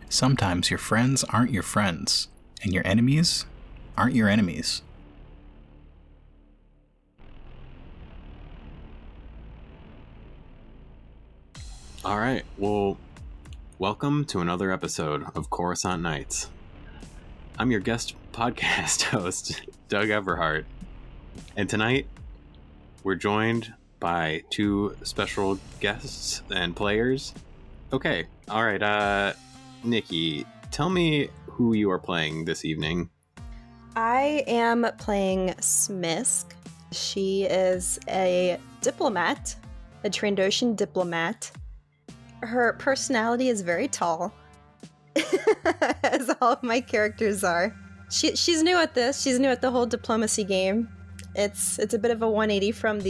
Sometimes your friends aren't your friends, and your enemies aren't your enemies. All right, well, welcome to another episode of Coruscant Nights. I'm your guest podcast host, Doug Eberhardt, and tonight we're joined by two special guests and players. Okay, all right, Nikki, tell me who you are playing this evening. I am playing Smyysk. She is a diplomat, a Trandoshan diplomat. Her personality is very tall, as all of my characters are. She's new at this. She's new at the whole diplomacy game. It's a bit of a 180 from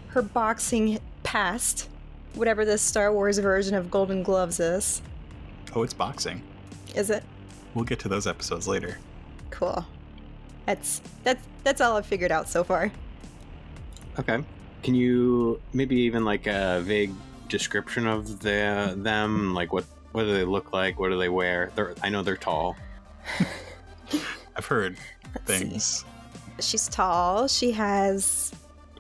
her boxing past, whatever the Star Wars version of Golden Gloves is. Oh, it's boxing. Is it? We'll get to those episodes later. Cool. That's all I've figured out so far. Okay. Can you maybe even like a vague description of them? Like what do they look like? What do they wear? I know they're tall. I've heard Let's things. see. She's tall. She has...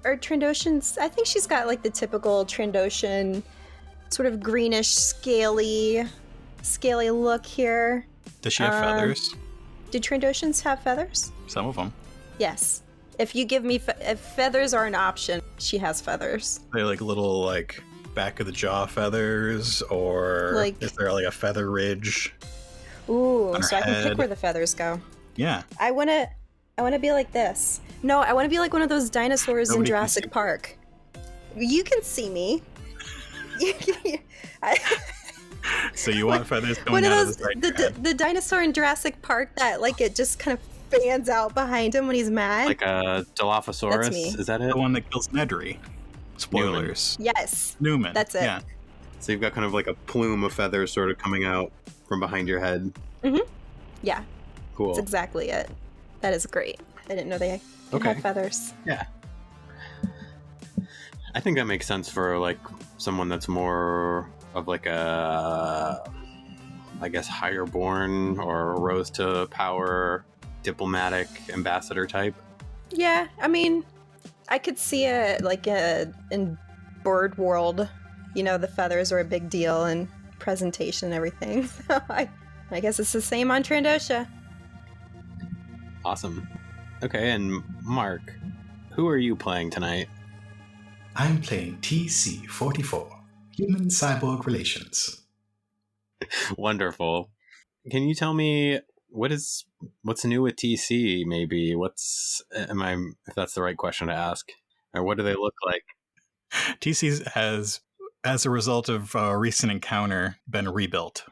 Or Trandoshans... I think she's got like the typical Trandoshan sort of greenish, scaly look here. Does she have feathers? Do Trandoshans have feathers? Some of them. Yes. If you give me... if feathers are an option, she has feathers. They're like little like back of the jaw feathers, or Like- is there like a feather ridge? Ooh, On her so I can head. pick where the feathers go. Yeah. I wanna be like this. No, I wanna be like one of those dinosaurs Nobody in can Jurassic see. Park. You can see me. So you want feathers One going of out those, of the side of your head. the dinosaur in Jurassic Park that like it just kind of fans out behind him when he's mad. Like a Dilophosaurus? That's me. Is that it? The one that kills Nedry. Spoilers. Yes, Newman. that's it. Yeah. So you've got kind of like a plume of feathers sort of coming out from behind your head. Yeah, Cool. that's exactly it. That is great. I didn't know they Okay. had feathers. Yeah. I think that makes sense for like someone that's more of like a, I guess, higher born or rose to power diplomatic ambassador type. Yeah, I mean, I could see it like in bird world. You know, the feathers are a big deal and presentation and everything. So I guess it's the same on Trandosha. Awesome. Okay, and Mark, who are you playing tonight? I'm playing TC-44, Human Cyborg Relations. Wonderful. Can you tell me what's new with TC? Maybe if that's the right question to ask, or what do they look like? TC has, as a result of a recent encounter, been rebuilt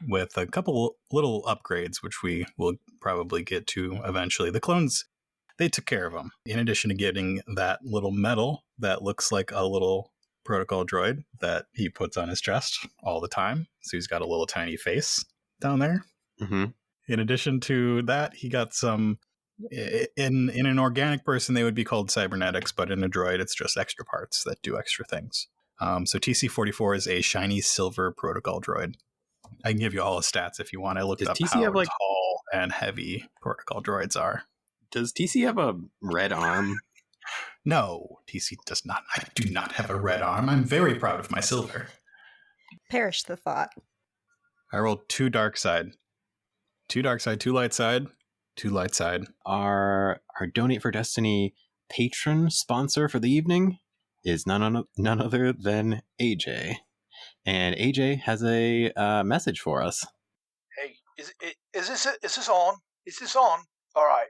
with a couple little upgrades, which we will probably get to eventually. The clones, they took care of them. In addition to getting that little medal that looks like a little protocol droid that he puts on his chest all the time. So he's got a little tiny face down there. Mm-hmm. In addition to that, he got some... In an organic person, they would be called cybernetics, but in a droid, it's just extra parts that do extra things. So TC-44 is a shiny silver protocol droid. I can give you all the stats if you want. I looked Does up TC how have, like- tall and heavy protocol droids are. Does TC have a red arm? No, TC does not. I do not have a red arm. I'm very proud of my silver. Perish the thought. I rolled 2 dark side. 2 dark side, 2 light side, 2 light side. Our Donate for Destiny patron sponsor for the evening is none other than AJ. And AJ has a message for us. Hey, is this on? Is this on? All right.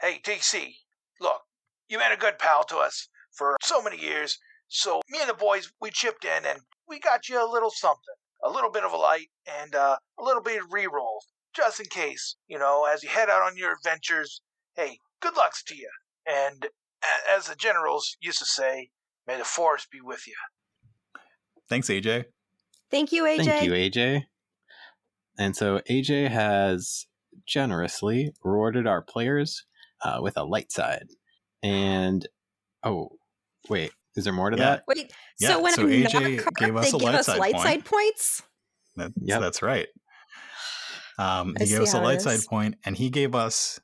Hey, TC, look, you've been a good pal to us for so many years. So me and the boys, we chipped in and we got you a little something, a little bit of a light and a little bit of re-rolls, just in case, as you head out on your adventures. Hey, good lucks to you. And as the generals used to say, may the force be with you. Thanks, AJ. Thank you, AJ. Thank you, AJ. And so AJ has generously rewarded our players with a light side. And, oh, wait, is there more to that? Wait, Yeah, so when so I'm AJ not corrupt, gave us they a give light us side light point. side points? Yep. That's right. He gave us a light side point, and he gave us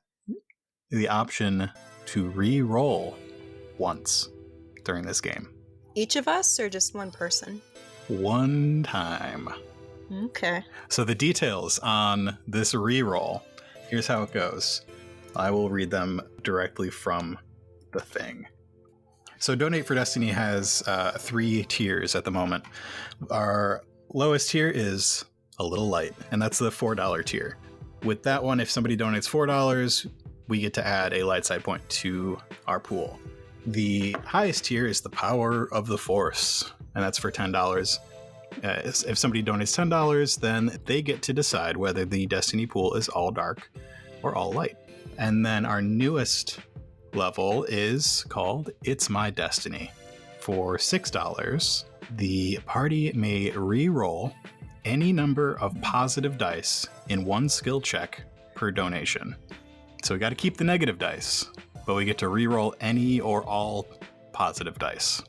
the option to re-roll once during this game. Each of us, or just one person? One time. Okay. So the details on this re-roll, here's how it goes. I will read them directly from the thing. So Donate for Destiny has 3 tiers at the moment. Our lowest tier is a little light, and that's the $4 tier. With that one, if somebody donates $4, we get to add a light side point to our pool. The highest tier is the Power of the Force, and that's for $10. If somebody donates $10, then they get to decide whether the Destiny pool is all dark or all light. And then our newest level is called It's My Destiny. For $6, the party may re-roll any number of positive dice in one skill check per donation. So we got to keep the negative dice, but we get to re-roll any or all positive dice.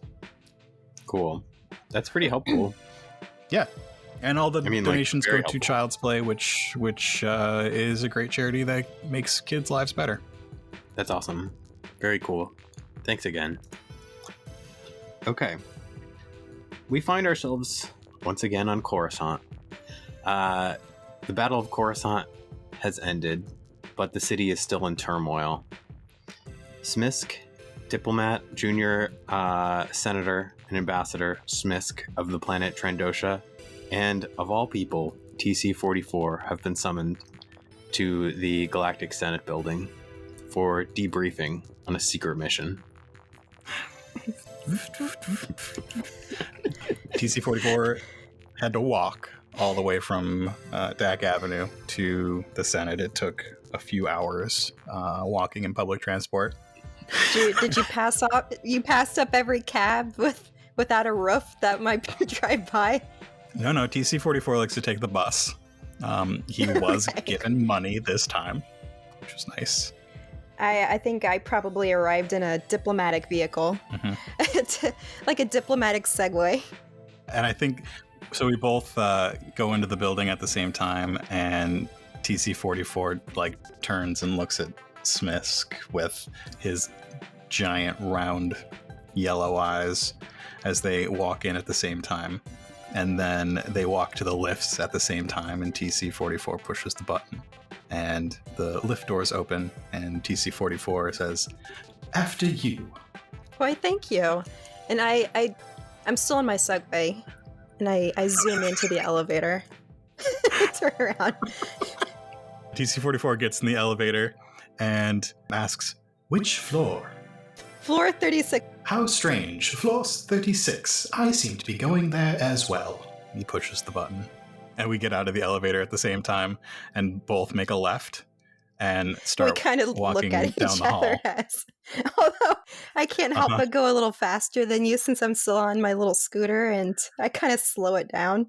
Cool. That's pretty helpful. Yeah. And all the donations go helpful to Child's Play, which is a great charity that makes kids' lives better. That's awesome. Very cool. Thanks again. Okay. We find ourselves once again on Coruscant. The Battle of Coruscant has ended, but the city is still in turmoil. Smyysk, diplomat, junior senator, and ambassador Smyysk of the planet Trandosha, and of all people, TC-44 have been summoned to the Galactic Senate building for debriefing on a secret mission. TC-44 had to walk all the way from Dak Avenue to the Senate. It took a few hours walking in public transport. Did you pass up? You passed up every cab without a roof that might drive by? No, TC-44 likes to take the bus. He was given money this time, which was nice. I think I probably arrived in a diplomatic vehicle. Mm-hmm. It's like a diplomatic Segway. And I think, so we both go into the building at the same time, and TC-44 turns and looks at Smyysk with his giant round yellow eyes as they walk in at the same time. And then they walk to the lifts at the same time, and TC-44 pushes the button. And the lift doors open, and TC-44 says, "After you." Why, thank you. And I'm still in my Segway, and I zoom into the elevator. Turn around. TC-44 gets in the elevator and asks, "Which floor?" Floor 36. "How strange. Floor 36. I seem to be going there as well." He pushes the button. And we get out of the elevator at the same time and both make a left and start we kind of walking look at down each the hall. other as, although I can't help but go a little faster than you since I'm still on my little scooter, and I kind of slow it down.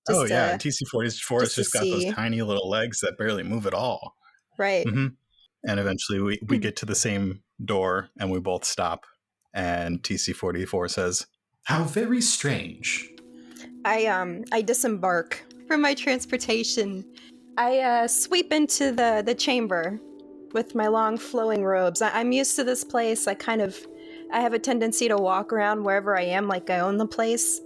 TC-44 has just got those tiny little legs that barely move at all. Right. Mm-hmm. And eventually we get to the same door and we both stop. And TC-44 says, "How very strange." I disembark from my transportation. I sweep into the chamber with my long flowing robes. I'm used to this place. I have a tendency to walk around wherever I am like I own the place.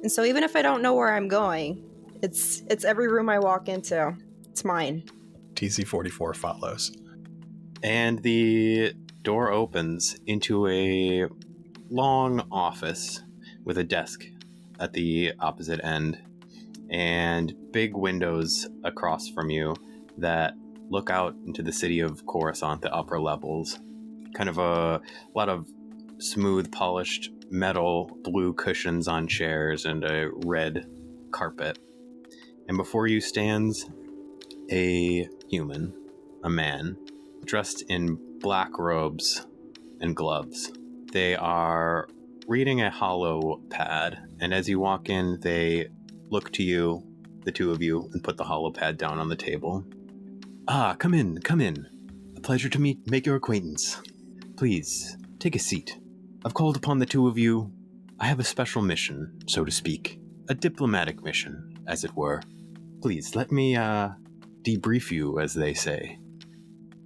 And so even if I don't know where I'm going, it's every room I walk into. It's mine. TC-44 follows. And the door opens into a long office with a desk at the opposite end and big windows across from you that look out into the city of Coruscant, the upper levels. Kind of a lot of smooth, polished metal, blue cushions on chairs and a red carpet. And before you stands a human, a man, dressed in black robes and gloves. They are reading a holo pad, and as you walk in, they look to you, the two of you, and put the holo pad down on the table. "Ah, come in. A pleasure to make your acquaintance. Please, take a seat. I've called upon the two of you. I have a special mission, so to speak. A diplomatic mission, as it were. Please, let me debrief you, as they say.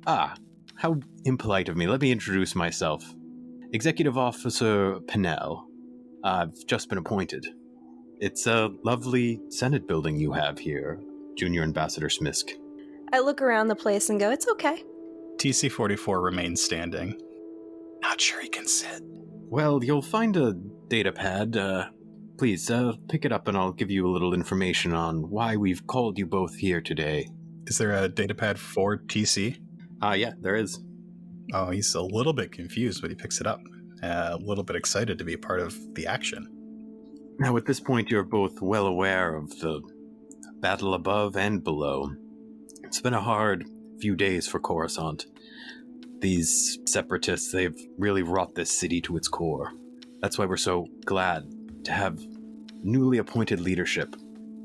Ah, how impolite of me. Let me introduce myself. Executive Officer Pinnell. I've just been appointed. It's a lovely Senate building you have here, Junior Ambassador Smyysk. I look around the place and go, it's okay. TC-44 remains standing. Not sure he can sit. Well, you'll find a data pad. Please, pick it up and I'll give you a little information on why we've called you both here today. Is there a datapad for TC? Yeah, there is. Oh, he's a little bit confused, but he picks it up. A little bit excited to be part of the action. Now, at this point, you're both well aware of the battle above and below. It's been a hard few days for Coruscant. These separatists, they've really wrought this city to its core. That's why we're so glad to have newly appointed leadership.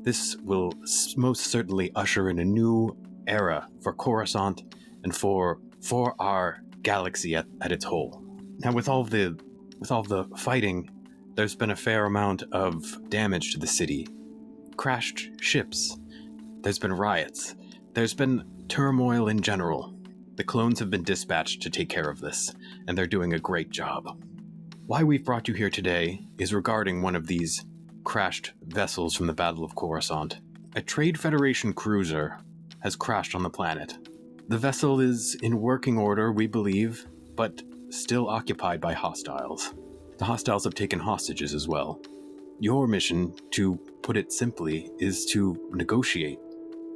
This will most certainly usher in a new era for Coruscant and for our galaxy at its whole. Now, with all the fighting, there's been a fair amount of damage to the city. Crashed ships. There's been riots. There's been turmoil in general. The clones have been dispatched to take care of this, and they're doing a great job. Why we've brought you here today is regarding one of these crashed vessels from the Battle of Coruscant. A Trade Federation cruiser has crashed on the planet. The vessel is in working order, we believe, but still occupied by hostiles. The hostiles have taken hostages as well. Your mission, to put it simply, is to negotiate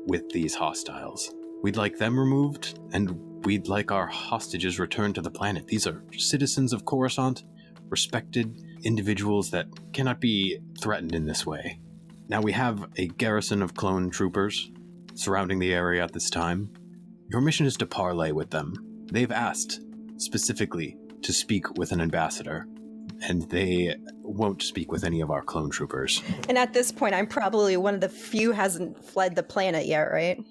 with these hostiles. We'd like them removed, and we'd like our hostages returned to the planet. These are citizens of Coruscant, respected individuals that cannot be threatened in this way. Now, we have a garrison of clone troopers surrounding the area at this time. Your mission is to parley with them. They've asked specifically to speak with an ambassador, and they won't speak with any of our clone troopers. And at this point, I'm probably one of the few who hasn't fled the planet yet, right?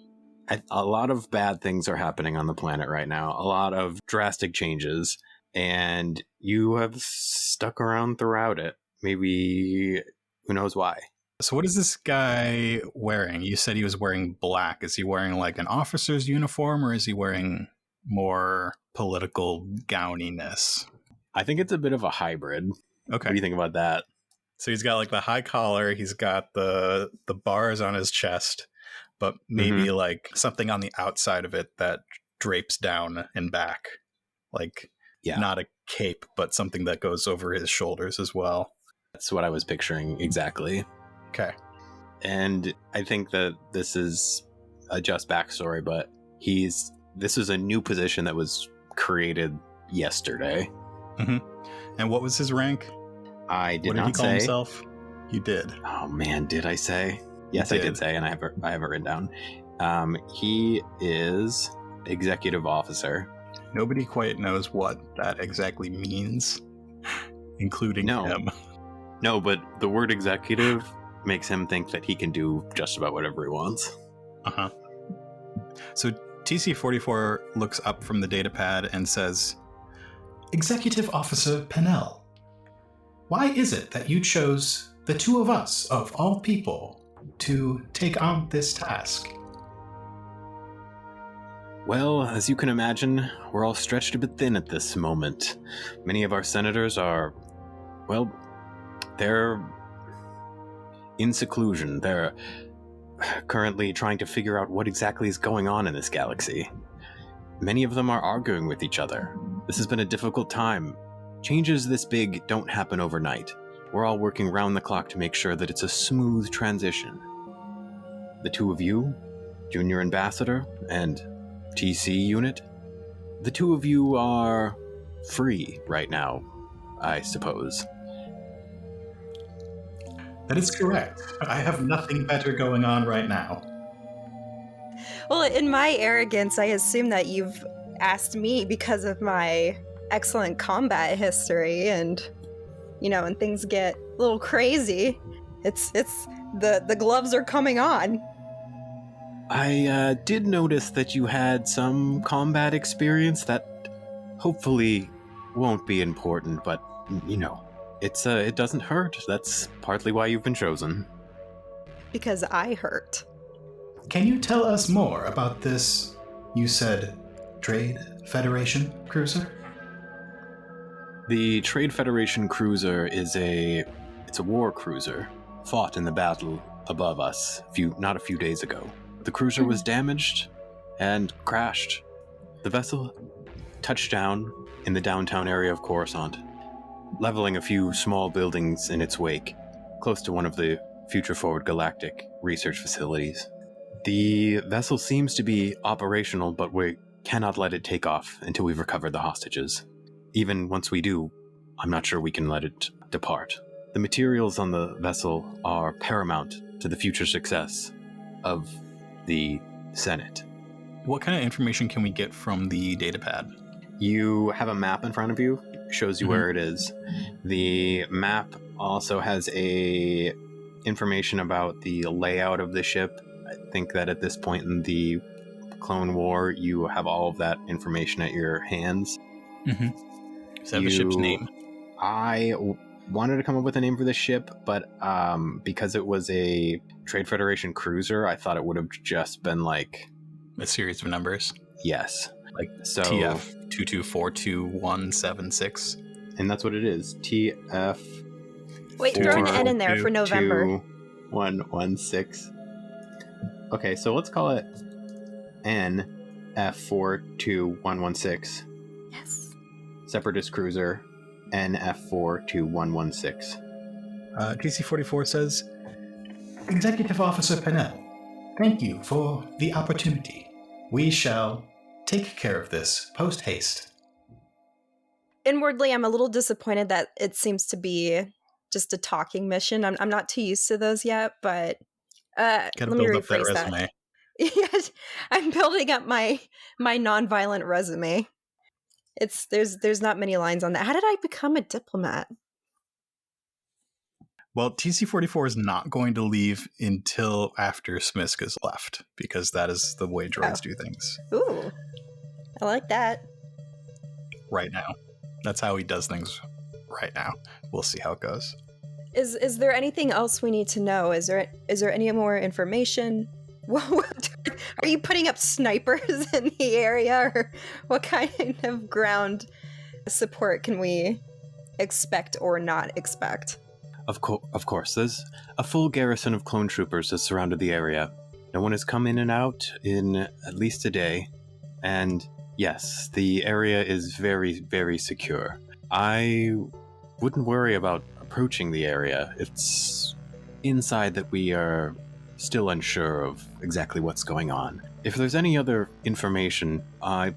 A lot of bad things are happening on the planet right now. A lot of drastic changes, and you have stuck around throughout it. Maybe, who knows why. So what is this guy wearing? You said he was wearing black. Is he wearing like an officer's uniform, or is he wearing more political gowniness? I think it's a bit of a hybrid. Okay. What do you think about that? So he's got like the high collar, he's got the bars on his chest, but maybe like something on the outside of it that drapes down and back. Like not a cape, but something that goes over his shoulders as well. That's what I was picturing exactly. Okay. And I think that this is a just backstory, but this is a new position that was created yesterday. Mm-hmm. And what was his rank? I did what not did he call say. Himself? You did. Oh man, did I say? Yes, I did say, and I have it written down. He is executive officer. Nobody quite knows what that exactly means, including him. No, but the word executive makes him think that he can do just about whatever he wants. Uh-huh. So TC-44 looks up from the datapad and says, Executive Officer Pinnell, why is it that you chose the two of us, of all people, to take on this task? Well, as you can imagine, we're all stretched a bit thin at this moment. Many of our senators are, well, they're in seclusion. They're currently trying to figure out what exactly is going on in this galaxy. Many of them are arguing with each other. This has been a difficult time. Changes this big don't happen overnight. We're all working round the clock to make sure that it's a smooth transition. The two of you, Junior Ambassador and TC Unit, the two of you are free right now, I suppose. That is correct. I have nothing better going on right now. Well, in my arrogance, I assume that you've asked me because of my excellent combat history, and when things get a little crazy, it's the gloves are coming on. I did notice that you had some combat experience that hopefully won't be important, but it doesn't hurt. That's partly why you've been chosen. Because I hurt. Can you tell us more about this, you said, Trade Federation cruiser? The Trade Federation cruiser is a war cruiser, fought in the battle above us not a few days ago. The cruiser was damaged and crashed. The vessel touched down in the downtown area of Coruscant, leveling a few small buildings in its wake, close to one of the Future Forward Galactic research facilities. The vessel seems to be operational, but we cannot let it take off until we've recovered the hostages. Even once we do, I'm not sure we can let it depart. The materials on the vessel are paramount to the future success of the Senate. What kind of information can we get from the datapad? You have a map in front of you, shows you where it is. The map also has information about the layout of the ship. I think that at this point in the Clone War, you have all of that information at your hands. Does that have a ship's name? I wanted to come up with a name for the ship, but because it was a Trade Federation cruiser, I thought it would have just been like A series of numbers? yes, Like so TF 2242176. and that's what it is. TF. Wait, throw an N in there for November. 116. Okay, so let's call it NF42116. Yes. Separatist Cruiser NF42116. TC-44 says, Executive Officer Pennell, thank you for the opportunity. We shall take care of this post-haste. Inwardly, I'm a little disappointed that it seems to be just a talking mission. I'm not too used to those yet, but let gotta me build up that rephrase that. resume. Yes, I'm building up my nonviolent resume. There's not many lines on that. How did I become a diplomat? Well, TC-44 is not going to leave until after Smyysk is left, because that is the way droids do things Ooh, I like that. right now. That's how he does things right now. We'll see how it goes. Is there anything else we need to know? Is there any more information? Are you putting up snipers in the area, or what kind of ground support can we expect or not expect? Of course, there's a full garrison of clone troopers that surrounded the area. No one has come in and out in at least a day, and yes, the area is very, very secure. I wouldn't worry about approaching the area. It's inside that we are still unsure of exactly what's going on. If there's any other information, I've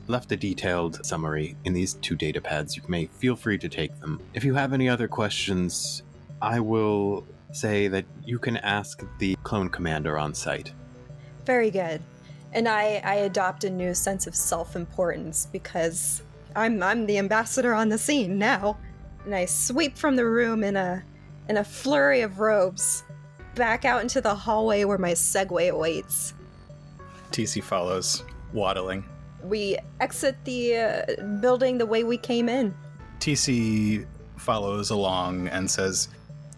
left a detailed summary in these 2 data pads. You may feel free to take them. If you have any other questions, I will say that you can ask the clone commander on site. Very good. And I adopt a new sense of self-importance because I'm the ambassador on the scene now. And I sweep from the room in a flurry of robes back out into the hallway where my Segway awaits. TC follows, waddling. We exit the building the way we came in. TC follows along and says,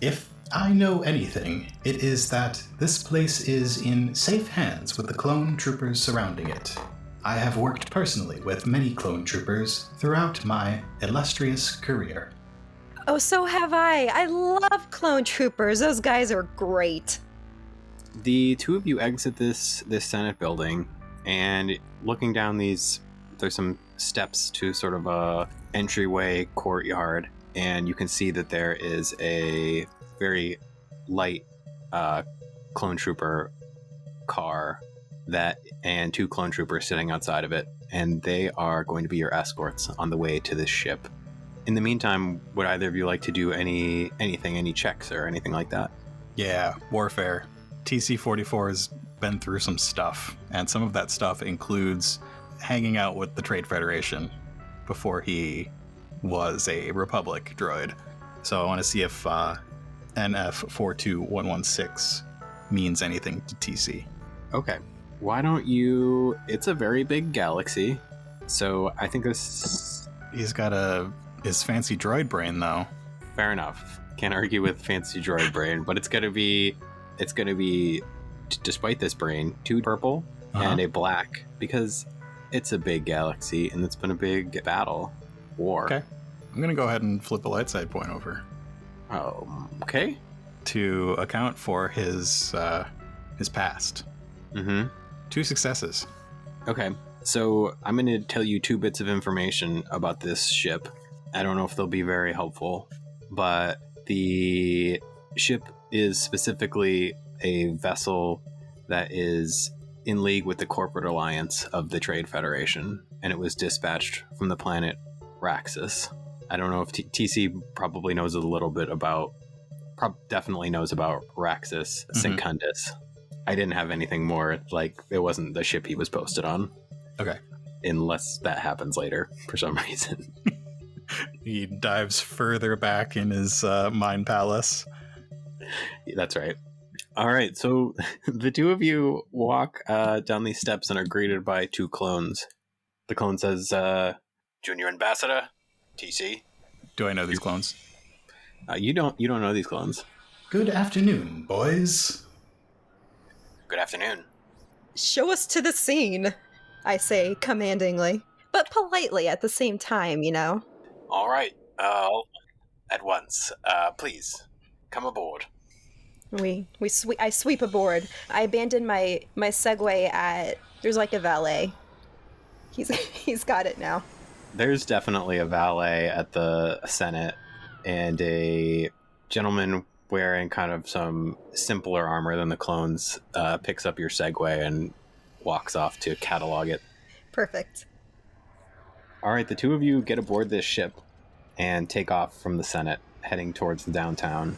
If I know anything, it is that this place is in safe hands with the clone troopers surrounding it. I have worked personally with many clone troopers throughout my illustrious career. Oh, so have I. I love clone troopers. Those guys are great. The 2 of you exit this Senate building, and looking down there's some steps to sort of a entryway courtyard, and you can see that there is a very light clone trooper car and 2 clone troopers sitting outside of it, and they are going to be your escorts on the way to this ship. In the meantime, would either of you like to do any checks or anything like that? yeah, warfare. TC-44 has been through some stuff, and some of that stuff includes hanging out with the Trade Federation before he was a Republic droid. So I want to see if NF42116 means anything to TC. Okay. Why don't you... It's a very big galaxy, so I think this... He's got his fancy droid brain, though. Fair enough. Can't argue with fancy droid brain, but it's gonna be despite this brain, 2 purple and a black, because it's a big galaxy and it's been a big battle. War. Okay. I'm going to go ahead and flip a light side point over. Oh, okay. To account for his past. Mm-hmm. 2 successes. Okay. So I'm going to tell you 2 bits of information about this ship. I don't know if they'll be very helpful, but the ship is specifically a vessel that is in league with the corporate alliance of the Trade Federation, and it was dispatched from the planet Raxus. I don't know if TC probably knows a little bit about, definitely knows about Raxus Secundus. I didn't have anything more, like, it wasn't the ship he was posted on. Okay. Unless that happens later, for some reason. He dives further back in his mind palace. That's right. All right, so the 2 of you walk down these steps and are greeted by 2 clones. The clone says, Junior Ambassador, TC. Do I know these clones? You don't know these clones. Good afternoon, boys. Good afternoon. Show us to the scene, I say commandingly, but politely at the same time, you know. All right, at once. Please, come aboard. I sweep aboard. I abandon my Segway at, there's like a valet. He's got it now. There's definitely a valet at the Senate, and a gentleman wearing kind of some simpler armor than the clones picks up your Segway and walks off to catalog it. Perfect. All right, the 2 of you get aboard this ship and take off from the Senate, heading towards the downtown.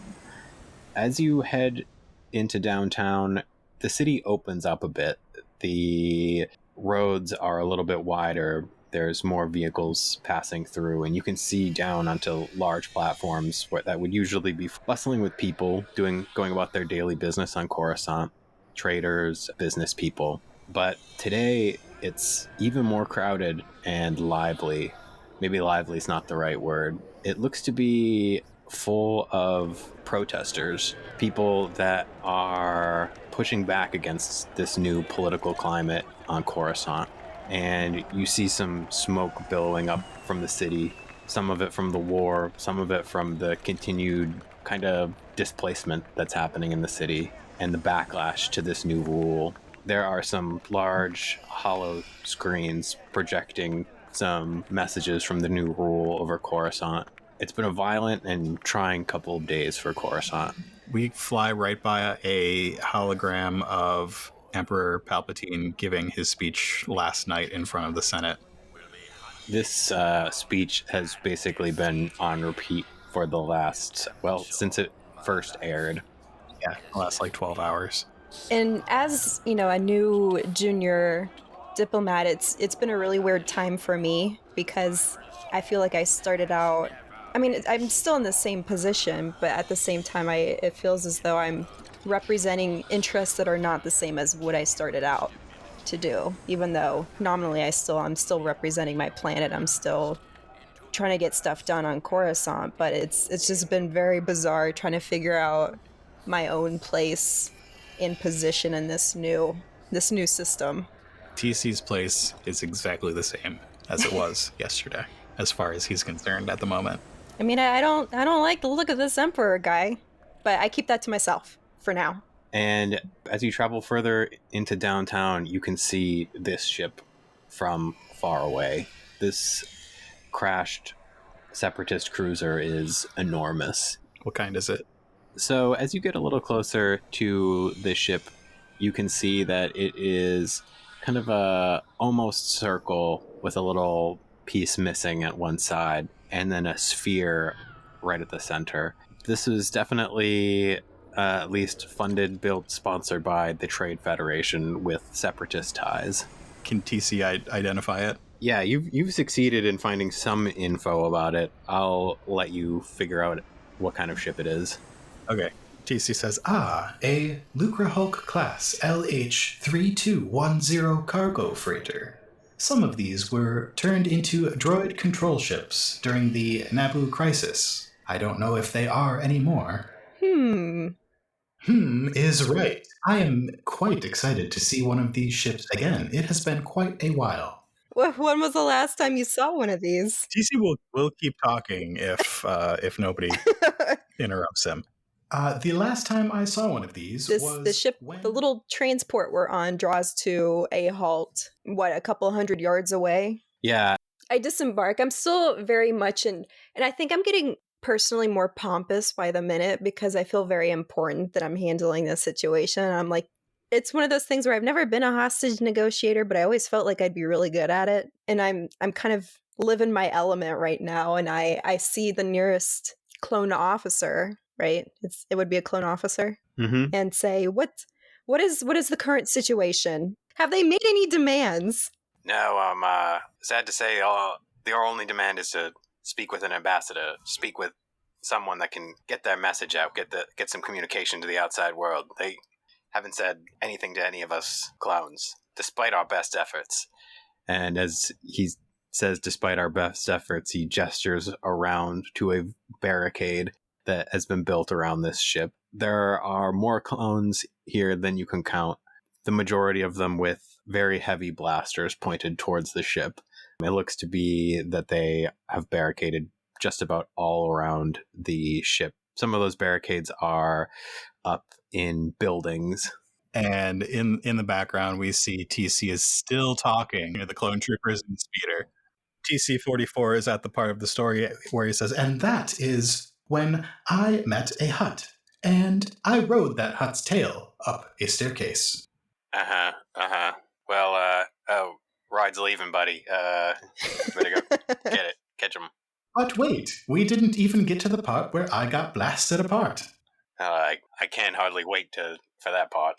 As you head into downtown, the city opens up a bit. The roads are a little bit wider. There's more vehicles passing through, and you can see down onto large platforms that would usually be bustling with people going about their daily business on Coruscant, traders, business people. But today, it's even more crowded and lively. Maybe lively is not the right word. It looks to be full of protesters, people that are pushing back against this new political climate on Coruscant. And you see some smoke billowing up from the city, some of it from the war, some of it from the continued kind of displacement that's happening in the city and the backlash to this new rule. There are some large hollow screens projecting some messages from the new rule over Coruscant. It's been a violent and trying couple of days for Coruscant. We fly right by a hologram of Emperor Palpatine giving his speech last night in front of the Senate. This speech has basically been on repeat for the last, since it first aired. Yeah, the last like 12 hours. And as, you know, a new junior diplomat, it's been a really weird time for me because I feel like I started out, I mean, I'm still in the same position, but at the same time, it feels as though I'm representing interests that are not the same as what I started out to do. Even though nominally I'm still representing my planet, I'm still trying to get stuff done on Coruscant, but it's just been very bizarre trying to figure out my own place in position in this new system. TC's place is exactly the same as it was yesterday, as far as he's concerned at the moment. I mean, I don't like the look of this Emperor guy, but I keep that to myself for now. And as you travel further into downtown, you can see this ship from far away. This crashed separatist cruiser is enormous. What kind is it? So as you get a little closer to this ship, you can see that it is kind of a almost circle with a little piece missing at one side, and then a sphere right at the center. This is definitely at least funded, built, sponsored by the Trade Federation with separatist ties. Can TC identify it? Yeah, you've succeeded in finding some info about it. I'll let you figure out what kind of ship it is. Okay. TC says, A Lucra Hulk class LH-3210 cargo freighter. Some of these were turned into droid control ships during the Naboo crisis. I don't know if they are anymore. Is right. I am quite excited to see one of these ships again. It has been quite a while. When was the last time you saw one of these? TC will keep talking if nobody interrupts him. The last time I saw one of these was the ship, when... the little transport we're on, draws to a halt. What, a couple hundred yards away? Yeah. I disembark. I'm still very much in, and I think I'm getting personally more pompous by the minute because I feel very important that I'm handling this situation. I'm like, it's one of those things where I've never been a hostage negotiator, but I always felt like I'd be really good at it. And I'm kind of living my element right now. And I see the nearest clone officer, right? It would be a clone officer, and say, what is the current situation? Have they made any demands? No, I'm sad to say their only demand is to speak with an ambassador, speak with someone that can get their message out, get some communication to the outside world. They haven't said anything to any of us clones, despite our best efforts. And as he says, despite our best efforts, he gestures around to a barricade that has been built around this ship. There are more clones here than you can count, the majority of them with very heavy blasters pointed towards the ship. It looks to be that they have barricaded just about all around the ship. Some of those barricades are up in buildings. And in the background, we see TC is still talking to the clone troopers and speeder. TC-44 is at the part of the story where he says, And that is when I met a hut, and I rode that hut's tail up a staircase. Well, ride's leaving, buddy. Better go get it. Catch him. But wait, we didn't even get to the part where I got blasted apart. I can't hardly wait for that part.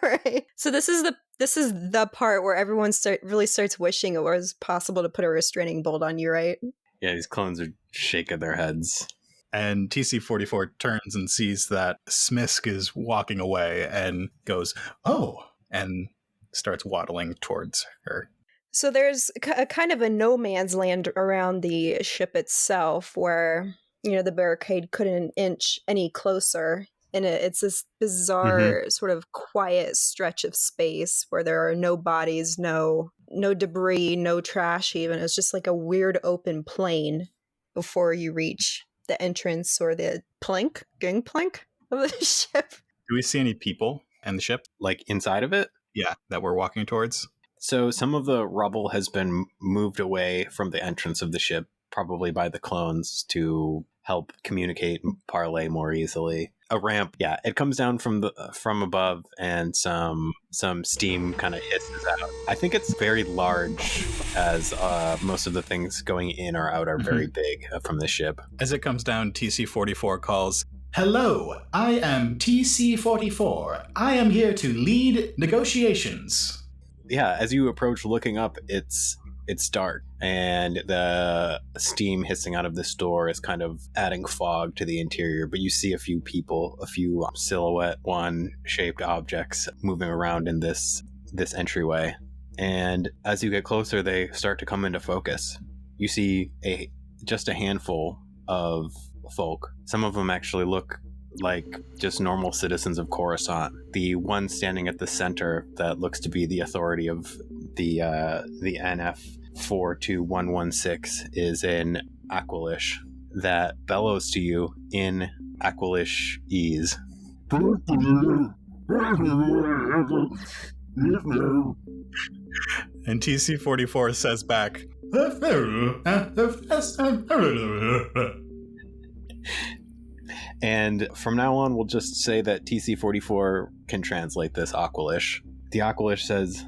Right. So this is the part where everyone really starts wishing it was possible to put a restraining bolt on you, right? Yeah, these clones are shaking their heads. And TC-44 turns and sees that Smyysk is walking away and goes, "Oh," and starts waddling towards her. So there's a kind of a no man's land around the ship itself where, the barricade couldn't inch any closer. And it's this bizarre sort of quiet stretch of space where there are no bodies, no debris, no trash even. It's just like a weird open plain before you reach the entrance or the gangplank of the ship. Do we see any people in the ship? Like inside of it? Yeah, that we're walking towards. So some of the rubble has been moved away from the entrance of the ship, probably by the clones to help communicate and parlay more easily. A ramp, yeah, it comes down from above, and some steam kind of hisses out. I think it's very large, as most of the things going in or out are very big from the ship. As it comes down, TC-44 calls, Hello, I am TC-44. I am here to lead negotiations. Yeah, as you approach looking up, it's dark, and the steam hissing out of this door is kind of adding fog to the interior, but you see a few people, a few silhouette one-shaped objects moving around in this entryway. And as you get closer, they start to come into focus. You see just a handful of folk. Some of them actually look like just normal citizens of Coruscant. The one standing at the center that looks to be the authority of the NF 42116 is an Aqualish that bellows to you in Aqualish-ese. And TC-44 says back, and from now on, we'll just say that TC-44 can translate this Aqualish. The Aqualish says,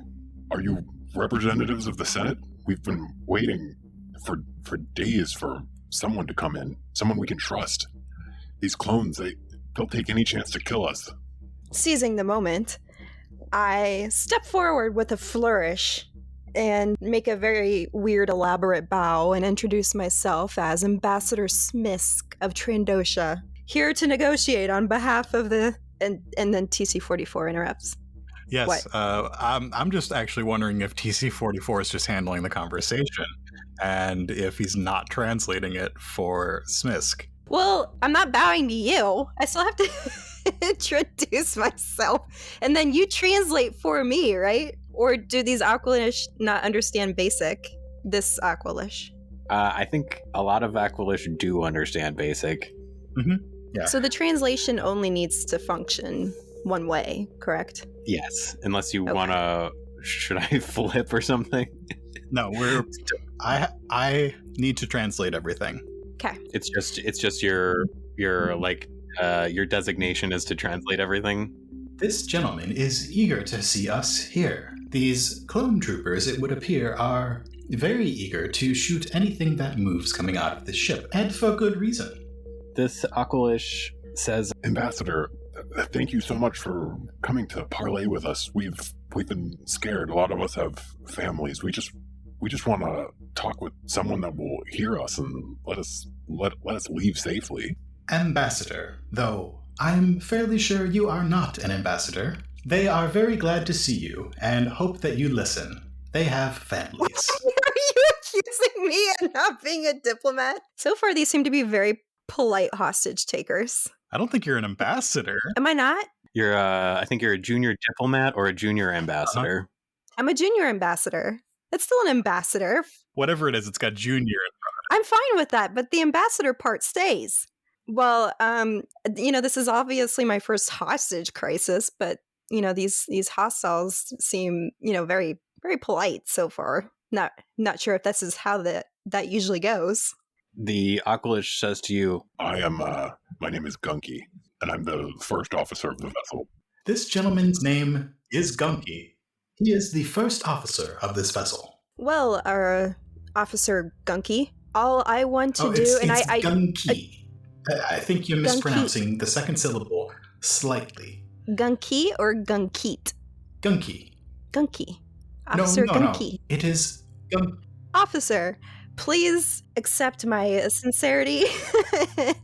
"Are you representatives of the Senate? We've been waiting for days for someone to come in, someone we can trust. These clones, they'll take any chance to kill us." Seizing the moment, I step forward with a flourish and make a very weird, elaborate bow and introduce myself as Ambassador Smyysk of Trandosha, here to negotiate on behalf of the... And then TC-44 interrupts. Yes, I'm just actually wondering if TC-44 is just handling the conversation and if he's not translating it for Smyysk. Well, I'm not bowing to you. I still have to... introduce myself, and then you translate for me, right? Or do these Aqualish not understand basic? This Aqualish. I think a lot of Aqualish do understand basic. Yeah. So the translation only needs to function one way, correct? Yes, unless you Okay. want to. Should I flip or something? No, I need to translate everything. Okay. It's just your designation is to translate everything. This gentleman is eager to see us here. These clone troopers, it would appear, are very eager to shoot anything that moves coming out of the ship, and for good reason. This Aqualish says, Ambassador, thank you so much for coming to parley with us. We've been scared. A lot of us have families. We just want to talk with someone that will hear us and let us leave safely. Ambassador, though I'm fairly sure you are not an ambassador. They are very glad to see you and hope that you listen. They have families. Are you accusing me of not being a diplomat? So far, these seem to be very polite hostage takers. I don't think you're an ambassador. Am I not? "You're I think you're a junior diplomat or a junior ambassador." I'm a junior ambassador. That's still an ambassador. Whatever it is, it's got junior. I'm fine with that, but the ambassador part stays. Well, this is obviously my first hostage crisis, but these hostiles seem, very, very polite so far. Not sure if this is how that usually goes. The Aqualish says to you, My name is Gunky, and I'm the first officer of the vessel. This gentleman's name is Gunky. He is the first officer of this vessel. Well, Officer Gunky, all I want to do, it's I Gunky. I think you're mispronouncing the second syllable slightly. Gunky or Gunkeet? Gunky. Gunky. Officer Gunky. No. It is Gunky. Officer, please accept my sincerity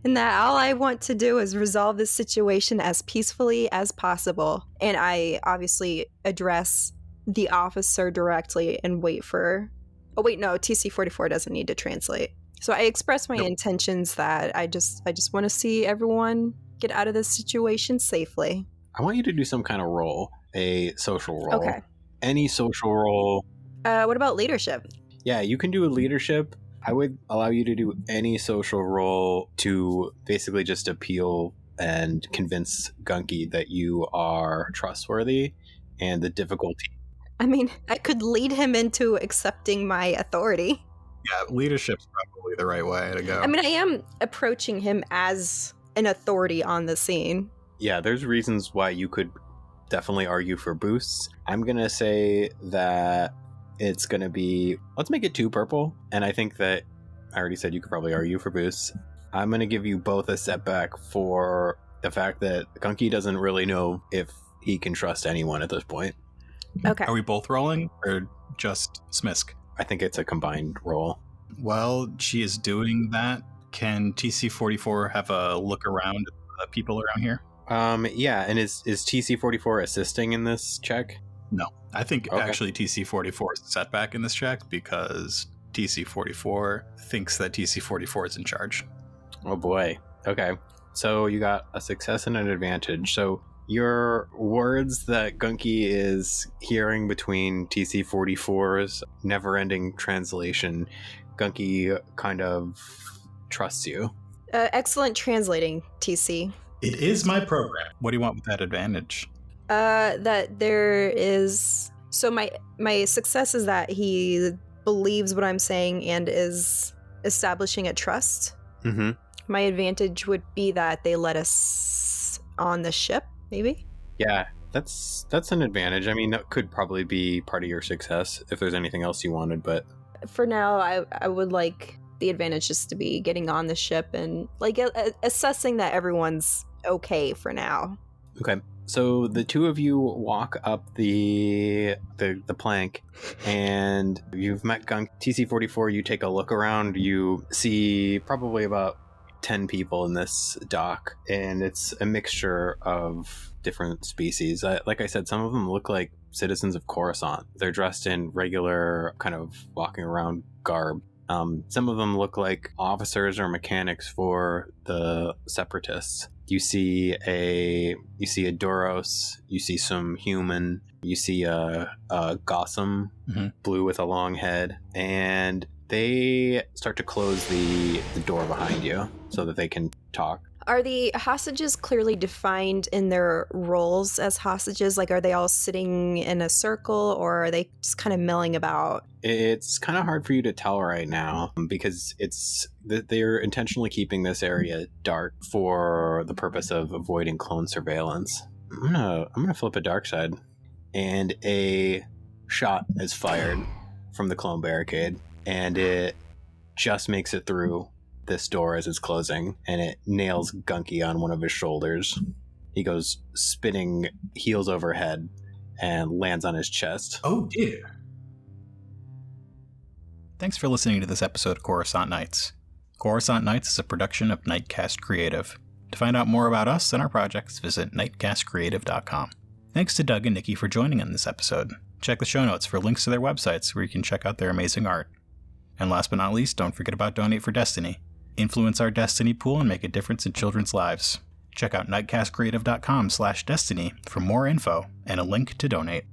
in that all I want to do is resolve this situation as peacefully as possible. And I obviously address the officer directly and wait for... Oh, wait, no, TC-44 doesn't need to translate. So I express my intentions that I just want to see everyone get out of this situation safely. I want you to do some kind of role, a social role. Okay. Any social role. What about leadership? Yeah, you can do a leadership. I would allow you to do any social role to basically just appeal and convince Gunky that you are trustworthy and the difficulty. I mean, I could lead him into accepting my authority. Yeah, leadership's probably the right way to go. I mean, I am approaching him as an authority on the scene. Yeah, there's reasons why you could definitely argue for boosts. I'm going to say that it's going to be... Let's make it 2 purple. And I think that... I already said you could probably argue for boosts. I'm going to give you both a setback for the fact that Gunky doesn't really know if he can trust anyone at this point. Okay. Are we both rolling or just Smyysk? I think it's a combined roll. While she is doing that, can TC-44 have a look around at the people around here? Yeah, and is TC-44 assisting in this check? No. I think Okay. actually TC-44 is a setback in this check because TC-44 thinks that TC-44 is in charge. Oh boy. Okay. So you got a success and an advantage. So your words that Gunky is hearing between TC-44's never-ending translation, Gunky kind of trusts you. Excellent translating, TC. It is my program. What do you want with that advantage? That there is... So my success is that he believes what I'm saying and is establishing a trust. Mm-hmm. My advantage would be that they let us on the ship, maybe? Yeah, that's an advantage. I mean, that could probably be part of your success if there's anything else you wanted, but... For now, I would like the advantage just to be getting on the ship and like assessing that everyone's okay for now. Okay. So the two of you walk up the plank, and you've met Gunk. TC-44, you take a look around, you see probably about 10 people in this dock, and it's a mixture of different species. Like I said, some of them look like citizens of Coruscant. They're dressed in regular kind of walking around garb. Some of them look like officers or mechanics for the Separatists. You see a Duros, you see some human, you see a Gossam, blue with a long head, and they start to close the door behind you so that they can talk. Are the hostages clearly defined in their roles as hostages? Like, are they all sitting in a circle, or are they just kind of milling about? It's kind of hard for you to tell right now because they're intentionally keeping this area dark for the purpose of avoiding clone surveillance. I'm gonna flip a dark side, and a shot is fired from the clone barricade, and it just makes it through this door as it's closing, and it nails Gunky on one of his shoulders. He goes spinning heels over head and lands on his chest. Oh dear. Thanks for listening to this episode of Coruscant Nights. Coruscant Nights is a production of Nightcast Creative. To find out more about us and our projects, visit nightcastcreative.com. Thanks to Doug and Nikki for joining in this episode. Check the show notes for links to their websites where you can check out their amazing art. And last but not least, don't forget about Donate for Destiny. Influence our Destiny pool and make a difference in children's lives. Check out nightcastcreative.com/destiny for more info and a link to donate.